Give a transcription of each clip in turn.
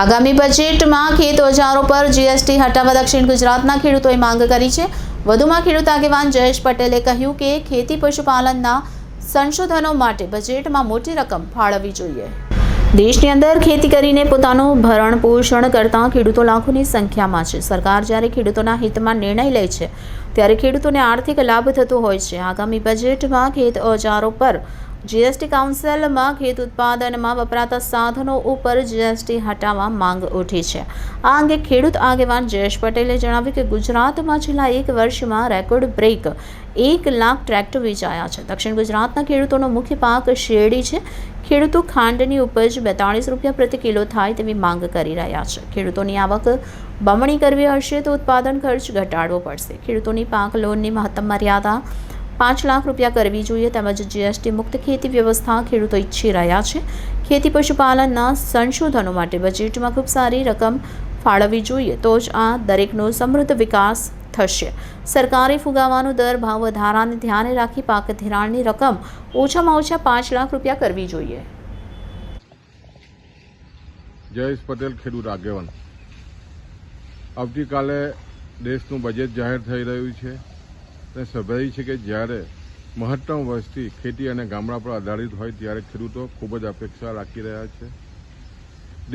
આગામી બજેટમાં ખેત ઓજારો પર જીએસટી હટાવવા દક્ષિણ ગુજરાતના ખેડૂતોએ માંગ કરી છે। વધુમાં ખેડૂત આગેવાન જયેશ પટેલે કહ્યું કે ખેતી પશુપાલનના સંશોધનો માટે બજેટમાં મોટી રકમ ફાળવવી જોઈએ। દેશની અંદર ખેતી કરીને પોતાનું ભરણ પોષણ કરતા ખેડૂતો લાખોની સંખ્યામાં છે। સરકાર જ્યારે ખેડૂતોના હિતમાં નિર્ણય લે છે ત્યારે ખેડૂતોને આર્થિક લાભ થતો હોય છે। આગામી બજેટમાં ખેત ઓજારો પર જીએસટી કાઉન્સિલમાં ખેત ઉત્પાદનમાં વપરાતા સાધનો ઉપર જીએસટી હટાવવા માંગ ઉઠી છે। આ અંગે ખેડૂત આગેવાન જયેશ પટેલે જણાવ્યું કે ગુજરાતમાં છેલ્લા એક વર્ષમાં રેકોર્ડ બ્રેક 1 લાખ ટ્રેક્ટર વેચાયા છે। દક્ષિણ ગુજરાતના ખેડૂતોનો મુખ્ય પાક શેરડી છે। ખેડૂતો ખાંડની ઉપજ 42 રૂપિયા પ્રતિ કિલો થાય તેવી માંગ કરી રહ્યા છે। ખેડૂતોની આવક બમણી કરવી હશે તો ઉત્પાદન ખર્ચ ઘટાડવો પડશે। ખેડૂતોની પાક લોનની મહત્તમ મર્યાદા 5 લાખ રૂપિયા કરવી જોઈએ તેમજ જીએસટી મુક્ત ખેતી વ્યવસ્થા ખેડૂતો ઈચ્છી રહ્યા છે। ખેતી પશુપાલનના સંશોધનો માટે બજેટમાં ખૂબ સારી રકમ ફાળવવી જોઈએ તો જ આ દરેકનો સમૃદ્ધ વિકાસ થશે। સરકારે ફુગાવાનો દર ભાવ વધારાને ધ્યાને રાખી પાક ધિરાણની રકમ ઓછામાં ઓછા 5 લાખ રૂપિયા કરવી જોઈએ। જયેશ પટેલ, ખેડૂત આગેવાન। આવતીકાલે દેશનું બજેટ જાહેર થઈ રહ્યું છે અને સ્વાભાવિક છે કે જ્યારે મહત્તમ વસ્તી ખેતી અને ગામડા પર આધારિત હોય ત્યારે ખેડૂતો ખૂબ જ અપેક્ષા રાખી રહ્યા છે।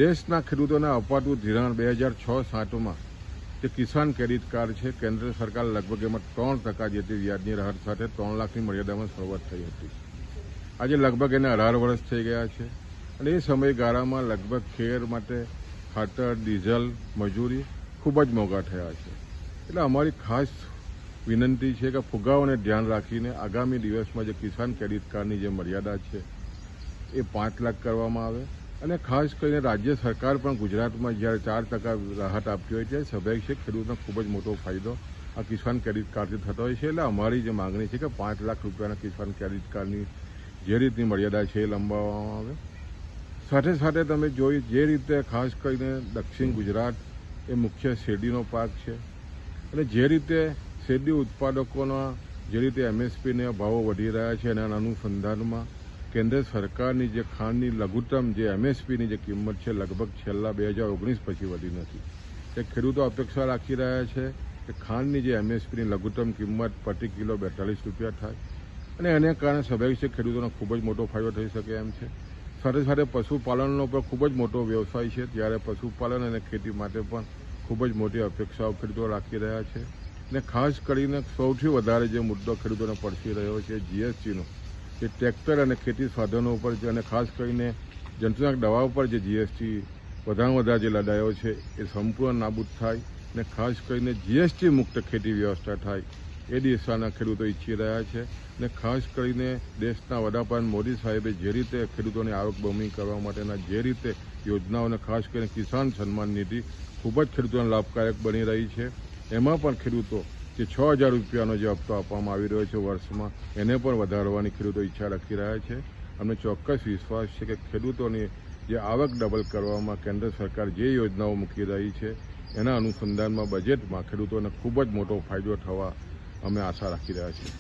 દેશના ખેડૂતોને અપાતું ધિરાણ 2006-07માં જે કિસાન ક્રેડિટ કાર્ડ છે, કેન્દ્ર સરકાર લગભગ એમાં 3% જેટલી વ્યાજની રાહત સાથે 3 લાખની મર્યાદામાં શરૂઆત થઈ હતી। આજે લગભગ એને 18 વર્ષ થઈ ગયા છે અને એ સમયગાળામાં લગભગ ખેર માટે ખાતર, ડીઝલ, મજૂરી ખૂબ જ મોંઘા થયા છે। એટલે અમારી ખાસ વિનંતી છે કે ફુગાવાને ધ્યાન રાખીને આગામી દિવસમાં જે કિસાન ક્રેડિટ કાર્ડની જે મર્યાદા છે એ 5 લાખ કરવામાં આવે અને ખાસ કરીને રાજ્ય સરકાર પણ ગુજરાતમાં જ્યારે 4% રાહત આપતી હોય ત્યારે સ્વાભાવિક છે ખેડૂતનો ખૂબ જ મોટો ફાયદો આ કિસાન ક્રેડિટ કાર્ડથી થતો હોય છે। એટલે અમારી જે માગણી છે કે 5 લાખ રૂપિયાના કિસાન ક્રેડિટ કાર્ડની જે રીતની મર્યાદા છે એ લંબાવવામાં આવે। સાથે સાથે તમે જોઈ જે રીતે ખાસ કરીને દક્ષિણ ગુજરાત એ મુખ્ય શેરડીનો પાક છે અને જે રીતે શેરડી ઉત્પાદકોના જે રીતે એમએસપીના ભાવો વધી રહ્યા છે એના અનુસંધાનમાં કેન્દ્ર સરકારની જે ખાંડની લઘુત્તમ જે એમએસપીની જે કિંમત છે લગભગ છેલ્લા 2019 પછી વધી નથી। એ ખેડૂતો અપેક્ષા રાખી રહ્યા છે કે ખાંડની જે એમએસપીની લઘુત્તમ કિંમત પ્રતિ કિલો 42 રૂપિયા થાય અને એને કારણે સ્વાભાવિક છે ખેડૂતોનો ખૂબ જ મોટો ફાયદો થઈ શકે એમ છે। સાથે સાથે પશુપાલનનો પણ ખૂબ જ મોટો વ્યવસાય છે ત્યારે પશુપાલન અને ખેતી માટે પણ ખૂબ જ મોટી અપેક્ષાઓ ખેડૂતો રાખી રહ્યા છે। ને ખાસ કરીને સૌથી વધારે જે મુદ્દો ખેડૂતોને પડતી રહ્યો છે જીએસટીનો, જે ટ્રેક્ટર અને ખેતી સાધનો ઉપર અને ખાસ કરીને જંતુનાશક દવા ઉપર જે જીએસટી વધારે વધારે જે લદાયો છે એ સંપૂર્ણ નાબૂદ થાય ને ખાસ કરીને જીએસટી મુક્ત ખેતી વ્યવસ્થા થાય એ દિશાના ખેડૂતો ઈચ્છી રહ્યા છે। ને ખાસ કરીને દેશના વડાપ્રધાન મોદી સાહેબે જે રીતે ખેડૂતોની આવક બમણી કરવા માટેના જે રીતે યોજનાઓને ખાસ કરીને કિસાન સન્માન નિધિ ખૂબ જ ખેડૂતોને લાભકારક બની રહી છે। એમાં પણ ખેડૂતો જે 6,000 રૂપિયાનો જે હપ્તો આપવામાં આવી રહ્યો છે વર્ષમાં એને પણ વધારવાની ખેડૂતો ઈચ્છા રાખી રહ્યા છે। અમને ચોક્કસ વિશ્વાસ છે કે ખેડૂતોની જે આવક ડબલ કરવામાં કેન્દ્ર સરકાર જે યોજનાઓ મૂકી રહી છે એના અનુસંધાનમાં બજેટમાં ખેડૂતોને ખૂબ જ મોટો ફાયદો થવા અમે આશા રાખી રહ્યા છીએ।